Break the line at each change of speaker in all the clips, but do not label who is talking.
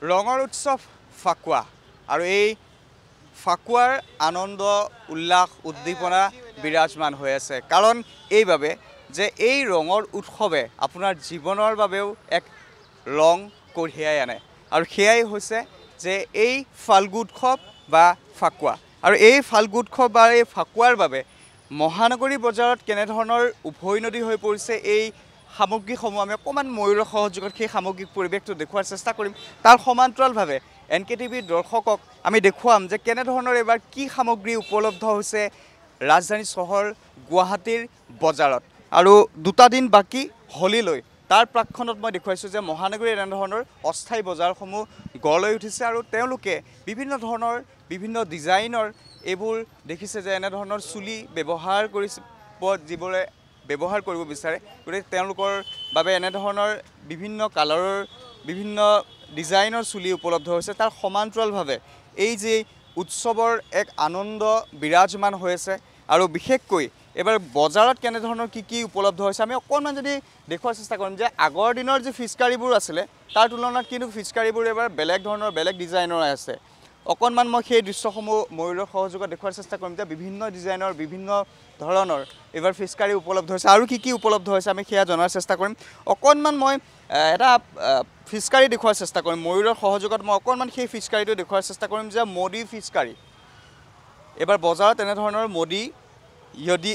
ৰঙৰ উৎসৱ ফাকুৱা আৰু এই ফাকুৱাৰ আনন্দ উল্লাস উদ্দীপনা বিৰাজমান হৈ আছে কাৰণ এইভাবে যে এই ৰঙৰ উৎসৱে আপোনাৰ জীৱনৰ বাবেও এক ৰং কঢ়িয়াই আনে আৰু সেয়াই হৈছে যে এই ফাল্গু উৎসৱ বা ফাকুৱা আৰু এই ফাল্গু উৎসৱ বা এই ফাকুৱাৰ বাবে মহানগৰী বজাৰত কেনেধৰণৰ উভৈনদী হৈ পৰিছে এই সামগ্ৰীসমূহ আমি অকণমান ময়ূৰৰ সহযোগত সেই সামগ্ৰিক পৰিৱেশটো দেখুৱাৰ চেষ্টা কৰিম তাৰ সমান্তৰালভাৱে NKTVৰ দৰ্শকক আমি দেখুৱাম যে কেনেধৰণৰ এবাৰ কি সামগ্ৰী উপলব্ধ হৈছে ৰাজধানী চহৰ গুৱাহাটীৰ বজাৰত আৰু দুটা দিন বাকি হলিলৈ তাৰ প্ৰাক্ষণত মই দেখুৱাইছোঁ যে মহানগৰীৰ এনেধৰণৰ অস্থায়ী বজাৰসমূহ গঢ় লৈ উঠিছে আৰু তেওঁলোকে বিভিন্ন ধৰণৰ বিভিন্ন ডিজাইনৰ এইবোৰ দেখিছে যে এনেধৰণৰ চুলি ব্যৱহাৰ কৰিছে যিবোৰে ব্যৱহাৰ কৰিব বিচাৰে গতিকে তেওঁলোকৰ বাবে এনেধৰণৰ বিভিন্ন কালাৰৰ বিভিন্ন ডিজাইনৰ চুলি উপলব্ধ হৈছে তাৰ সমান্তৰালভাৱে এই যে উৎসৱৰ এক আনন্দ বিৰাজমান হৈ আছে আৰু বিশেষকৈ এবাৰ বজাৰত কেনেধৰণৰ কি উপলব্ধ হৈছে আমি অকণমান যদি দেখুৱাৰ চেষ্টা কৰিম যে আগৰ দিনৰ যে ফিচকাৰীবোৰ আছিলে তাৰ তুলনাত কিন্তু ফিচকাৰীবোৰ এবাৰ বেলেগ ধৰণৰ বেলেগ ডিজাইনৰ আছে অকণমান মই সেই দৃশ্যসমূহ ময়ূৰৰ সহযোগত দেখুৱাৰ চেষ্টা কৰিম যে বিভিন্ন ডিজাইনৰ বিভিন্ন ধৰণৰ এবাৰ ফিচকাৰী উপলব্ধ হৈছে আৰু কি উপলব্ধ হৈছে আমি সেয়া জনাৰ চেষ্টা কৰিম অকণমান মই এটা ফিচকাৰী দেখুৱাৰ চেষ্টা কৰিম ময়ূৰৰ সহযোগত মই অকণমান সেই ফিচকাৰীটো দেখুৱাৰ চেষ্টা কৰিম যে মোদী ফিচকাৰী এবাৰ বজাৰত এনেধৰণৰ মোদী ইয়দী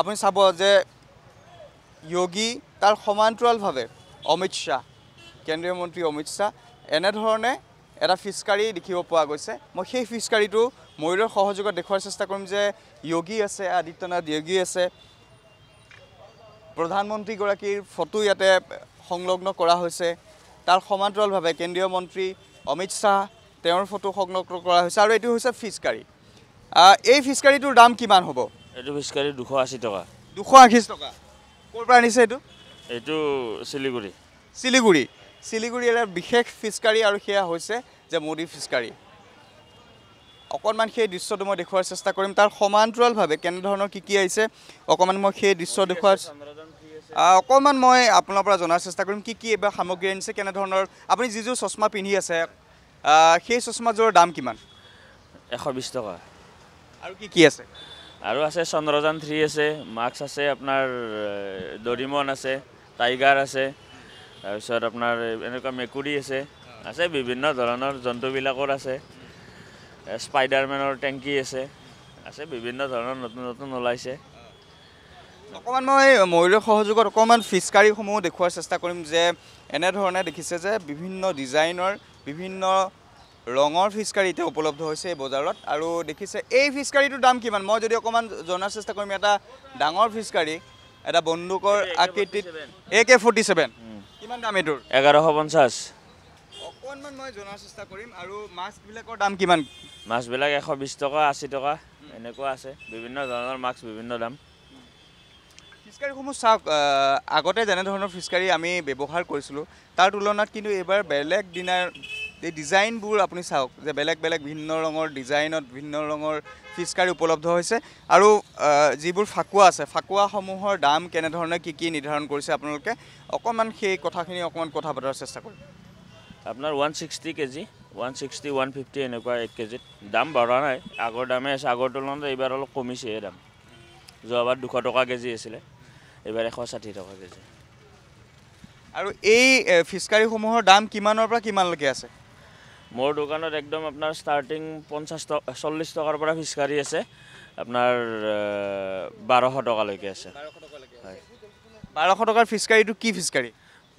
আপুনি চাব যে যোগী তাৰ সমান্তৰালভাৱে অমিত শ্বাহ কেন্দ্ৰীয় মন্ত্ৰী অমিত শ্বাহ এনেধৰণে এটা ফিচকাৰী দেখিব পোৱা গৈছে মই সেই ফিচকাৰীটো ময়ূৰৰ সহযোগত দেখুৱাৰ চেষ্টা কৰিম যে যোগী আছে আদিত্যনাথ যোগী আছে প্ৰধানমন্ত্ৰীগৰাকীৰ ফটো ইয়াতে সংলগ্ন কৰা হৈছে তাৰ সমান্তৰালভাৱে কেন্দ্ৰীয় মন্ত্ৰী অমিত শ্বাহ তেওঁৰ ফটো সংলগ্ন কৰা হৈছে আৰু এইটো হৈছে ফিচকাৰী এই ফিচকাৰীটোৰ দাম কিমান হ'ব
এইটো ফিচকাৰী 280 টকা
280 টকা ক'ৰ পৰা আনিছে এইটো শিলিগুৰিৰ এটা বিশেষ ফিচকাৰী আৰু সেয়া হৈছে যে মোদী ফিচকাৰী অকণমান সেই দৃশ্যটো মই দেখুৱাৰ চেষ্টা কৰিম তাৰ সমান্তৰালভাৱে কেনেধৰণৰ কি আহিছে অকণমান মই সেই দৃশ্য দেখুৱাৰ অকণমান মই আপোনাৰ পৰা জনাৰ চেষ্টা কৰিম কি এবাৰ সামগ্ৰী আনিছে কেনেধৰণৰ আপুনি যিযোৰ চশমা পিন্ধি আছে সেই চশমাযোৰৰ দাম কিমান
120 টকা
আৰু কি আছে
আৰু আছে চন্দ্ৰযান 3 আছে মাস্ক আছে আপোনাৰ ডৰিমন আছে টাইগাৰ আছে তাৰপিছত আপোনাৰ এনেকুৱা মেকুৰী আছে বিভিন্ন ধৰণৰ জন্তুবিলাকৰ আছে স্পাইডাৰমেনৰ টেংকি আছে বিভিন্ন ধৰণৰ নতুন ওলাইছে
অকণমান মই ময়ূৰৰ সহযোগত অকণমান ফিচকাৰীসমূহ দেখুৱাৰ চেষ্টা কৰিম যে এনেধৰণে দেখিছে যে বিভিন্ন ডিজাইনৰ বিভিন্ন ৰঙৰ ফিচকাৰী এতিয়া উপলব্ধ হৈছে এই বজাৰত আৰু দেখিছে এই ফিচকাৰীটোৰ দাম কিমান মই যদি অকণমান জনাৰ চেষ্টা কৰিম এটা ডাঙৰ ফিচকাৰী এটা বন্দুকৰ আকৃতিত AK-47 কিমান দাম এইটোৰ
1150
অকণমান মই জনাৰ চেষ্টা কৰিম আৰু মাস্কবিলাকৰ দাম কিমান
মাস্কবিলাক 120 টকা 80 টকা এনেকুৱা আছে বিভিন্ন ধৰণৰ মাস্ক বিভিন্ন দাম
ফিচকাৰীসমূহ চাওক আগতে যেনেধৰণৰ ফিচকাৰী আমি ব্যৱহাৰ কৰিছিলোঁ তাৰ তুলনাত কিন্তু এইবাৰ বেলেগ দিনাৰ এই ডিজাইনবোৰ আপুনি চাওক যে বেলেগ ভিন্ন ৰঙৰ ডিজাইনত ভিন্ন ৰঙৰ ফিচকাৰী উপলব্ধ হৈছে আৰু যিবোৰ ফাকুৱা আছে ফাকুৱাসমূহৰ দাম কেনেধৰণে কি নিৰ্ধাৰণ কৰিছে আপোনালোকে অকণমান সেই কথাখিনি অকণমান কথা পতাৰ চেষ্টা কৰিম
আপোনাৰ 160 কেজি 160 150 এনেকুৱা 1 কেজিত দাম বঢ়া নাই আগৰ দামে আছে আগৰ তুলনাত এইবাৰ অলপ কমিছে দাম যোৱাবাৰ 200 টকা কেজি আছিলে এইবাৰ 160 টকা কেজি
আৰু এই ফিচকাৰীসমূহৰ দাম কিমানৰ পৰা কিমানলৈকে আছে
মোৰ দোকানত একদম আপোনাৰ ষ্টাৰ্টিং 40 টকাৰ পৰা ফিচকাৰী আছে আপোনাৰ 1200 টকালৈকে আছে
1200 টকাৰ ফিচকাৰীটো কি ফিচকাৰী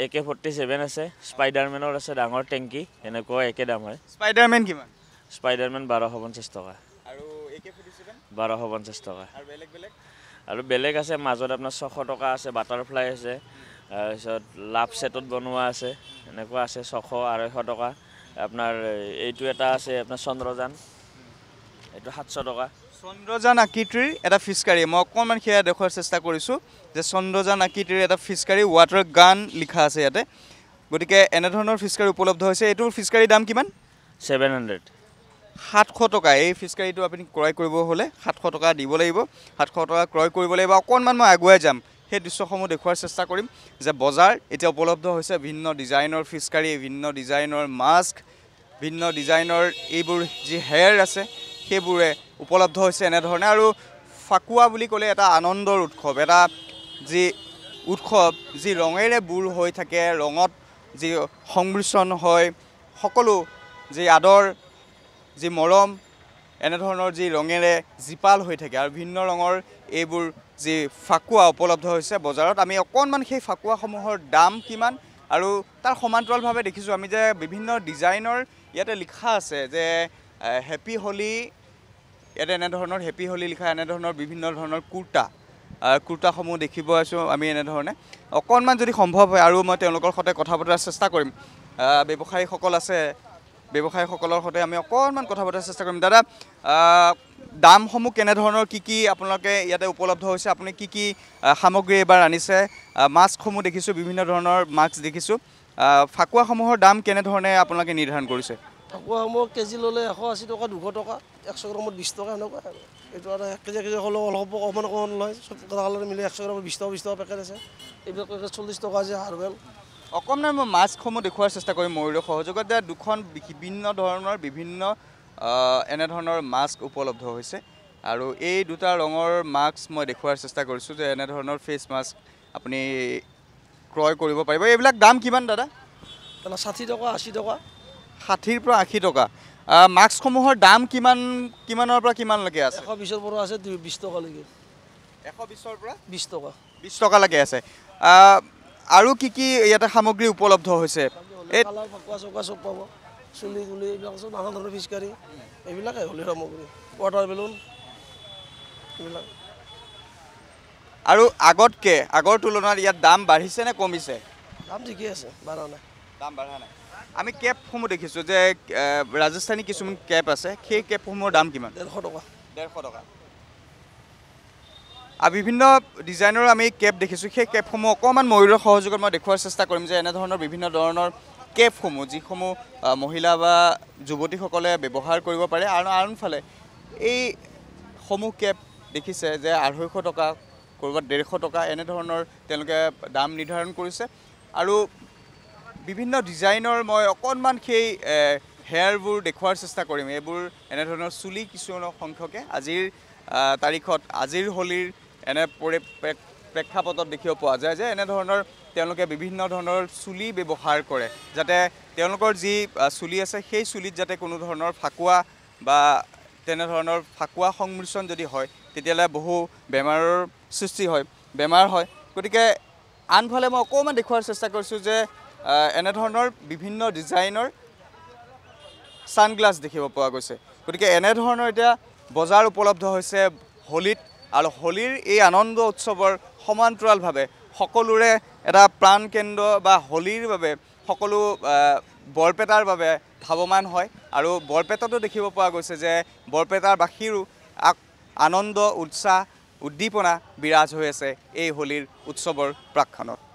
AK-47 আছে স্পাইডাৰমেনৰ আছে ডাঙৰ টেংকি এনেকুৱা একে দাম হয়
স্পাইডাৰমেন কিমান
স্পাইডাৰমেন 1250 টকা
আৰু AK-47
1250 টকা
আৰু
বেলেগ আছে মাজত আপোনাৰ 600 টকা আছে বাটাৰফ্লাই আছে তাৰপিছত লাভ সেটত বনোৱা আছে এনেকুৱা আছে 600 250 টকা আপোনাৰ এইটো এটা আছে আপোনাৰ চন্দ্ৰযান এইটো 700 টকা
চন্দ্ৰযান আকৃতিৰ এটা ফিচকাৰী মই অকণমান সেয়া দেখুৱাৰ চেষ্টা কৰিছোঁ যে চন্দ্ৰযান আকৃতিৰ এটা ফিচকাৰী ৱাটাৰ গান লিখা আছে ইয়াতে গতিকে এনেধৰণৰ ফিচকাৰী উপলব্ধ হৈছে এইটোৰ ফিচকাৰীৰ দাম কিমান 700 টকা এই ফিচকাৰীটো আপুনি ক্ৰয় কৰিব হ'লে 700 টকা দিব লাগিব 700 টকা ক্ৰয় কৰিব লাগিব অকণমান মই আগুৱাই যাম সেই দৃশ্যসমূহ দেখুৱাৰ চেষ্টা কৰিম যে বজাৰ এতিয়া উপলব্ধ হৈছে ভিন্ন ডিজাইনৰ ফিছকাৰী ভিন্ন ডিজাইনৰ মাস্ক ভিন্ন ডিজাইনৰ এইবোৰ যি হেয়াৰ আছে সেইবোৰে উপলব্ধ হৈছে এনেধৰণে আৰু ফাকুৱা বুলি ক'লে এটা আনন্দৰ উৎসৱ এটা যি উৎসৱ যি ৰঙেৰে বুৰ হৈ থাকে ৰঙত যি সংমিশ্ৰণ হয় সকলো যি আদৰ যি মৰম এনেধৰণৰ যি ৰঙেৰে জীপাল হৈ থাকে আৰু ভিন্ন ৰঙৰ এইবোৰ যি ফাকুৱা উপলব্ধ হৈছে বজাৰত আমি অকণমান সেই ফাকুৱাসমূহৰ দাম কিমান আৰু তাৰ সমান্তৰালভাৱে দেখিছোঁ আমি যে বিভিন্ন ডিজাইনৰ ইয়াতে লিখা আছে যে হেপী হোলী ইয়াতে এনেধৰণৰ হেপী হোলী লিখা এনেধৰণৰ বিভিন্ন ধৰণৰ কুৰ্তাসমূহ দেখিব আছোঁ আমি এনেধৰণে অকণমান যদি সম্ভৱ হয় আৰু মই তেওঁলোকৰ সৈতে কথা পতাৰ চেষ্টা কৰিম ব্যৱসায়ীসকল আছে ব্যৱসায়ীসকলৰ সৈতে আমি অকণমান কথা পতাৰ চেষ্টা কৰিম দাদা দামসমূহ কেনেধৰণৰ কি আপোনালোকে ইয়াতে উপলব্ধ হৈছে আপুনি কি সামগ্ৰী এইবাৰ আনিছে মাস্কসমূহ দেখিছোঁ বিভিন্ন ধৰণৰ মাস্ক দেখিছোঁ ফাকুৱাসমূহৰ দাম কেনেধৰণে আপোনালোকে নিৰ্ধাৰণ কৰিছে
ফাকুৱাসমূহ কেজি ল'লে 180 টকা 200 টকা 100 গ্ৰামত 20 টকা এনেকুৱা আৰু এইটো আৰু 1 কেজি হ'লেও অলপ অকণমান লয় চব কালাৰ মিলি 100 গ্ৰামত 20 টকা পেকেট আছে এইবিলাক 40 টকা আছে হাৰ্বেল
অকণমান মই মাস্কসমূহ দেখুৱাৰ চেষ্টা কৰিম ময়ূৰৰ সহযোগত দুখন বিভিন্ন ধৰণৰ বিভিন্ন এনেধৰণৰ মাস্ক উপলব্ধ হৈছে আৰু এই দুটা ৰঙৰ মাস্ক মই দেখুৱাৰ চেষ্টা কৰিছোঁ যে এনেধৰণৰ ফেচ মাস্ক আপুনি ক্ৰয় কৰিব পাৰিব এইবিলাক দাম কিমান দাদা
60 টকা 80 টকা
60ৰ পৰা 80 টকা মাস্কসমূহৰ দাম কিমানৰ পৰা কিমানলৈকে আছে
120ৰ পৰা আছে 20 টকালৈকে
120ৰ পৰা
20 টকা
20 টকালৈকে আছে আৰু কি ইয়াতে সামগ্ৰী উপলব্ধ হৈছে
এই কালাৰ ফাকুৱা চকা চব পাব চুলি গুলি এইবিলাক চব নানা ধৰণৰ ফিছকাৰী এইবিলাকে হোলীৰ সামগ্ৰী ৱাটাৰ বেলুন এইবিলাক
আৰু আগৰ তুলনাত ইয়াত দাম বাঢ়িছে নে কমিছে
দাম ঠিকেই আছে বাঢ়া নাই
দাম বাঢ়া নাই আমি কেপসমূহ দেখিছোঁ যে ৰাজস্থানী কিছুমান কেপ আছে সেই কেপসমূহৰ দাম কিমান
150 টকা
150 টকা বিভিন্ন ডিজাইনৰ আমি কেপ দেখিছোঁ সেই কেপসমূহ অকণমান ময়ূৰৰ সহযোগত মই দেখুৱাৰ চেষ্টা কৰিম যে এনেধৰণৰ বিভিন্ন ধৰণৰ কেপসমূহ যিসমূহ মহিলা বা যুৱতীসকলে ব্যৱহাৰ কৰিব পাৰে আৰু আনফালে এই সমূহ কেপ দেখিছে যে 250 টকা ক'ৰবাত 150 টকা এনেধৰণৰ তেওঁলোকে দাম নিৰ্ধাৰণ কৰিছে আৰু বিভিন্ন ডিজাইনৰ মই অকণমান সেই হেয়াৰবোৰ দেখুৱাৰ চেষ্টা কৰিম এইবোৰ এনেধৰণৰ চুলি কিছু সংখ্যকে আজিৰ তাৰিখত আজিৰ হোলীৰ এনে প্ৰেক্ষাপটত দেখিব পোৱা যায় যে এনেধৰণৰ তেওঁলোকে বিভিন্ন ধৰণৰ চুলি ব্যৱহাৰ কৰে যাতে তেওঁলোকৰ যি চুলি আছে সেই চুলিত যাতে কোনো ধৰণৰ ফাকুৱা বা তেনেধৰণৰ ফাকুৱা সংমিশ্ৰণ যদি হয় তেতিয়াহ'লে বহু বেমাৰৰ সৃষ্টি হয় বেমাৰ হয় গতিকে আনফালে মই অকণমান দেখুৱাৰ চেষ্টা কৰিছোঁ যে এনেধৰণৰ বিভিন্ন ডিজাইনৰ ছানগ্লাছ দেখিব পোৱা গৈছে গতিকে এনেধৰণৰ এতিয়া বজাৰ উপলব্ধ হৈছে হোলীত আৰু হোলীৰ এই আনন্দ উৎসৱৰ সমান্তৰালভাৱে সকলোৰে এটা প্ৰাণকেন্দ্ৰ বা হোলীৰ বাবে সকলো বৰপেটাৰ বাবে ধাৱমান হয় আৰু বৰপেটাতো দেখিব পোৱা গৈছে যে বৰপেটাৰ বাসীৰো আনন্দ উৎসাহ উদ্দীপনা বিৰাজ হৈ আছে এই হোলীৰ উৎসৱৰ প্ৰাক্ষণত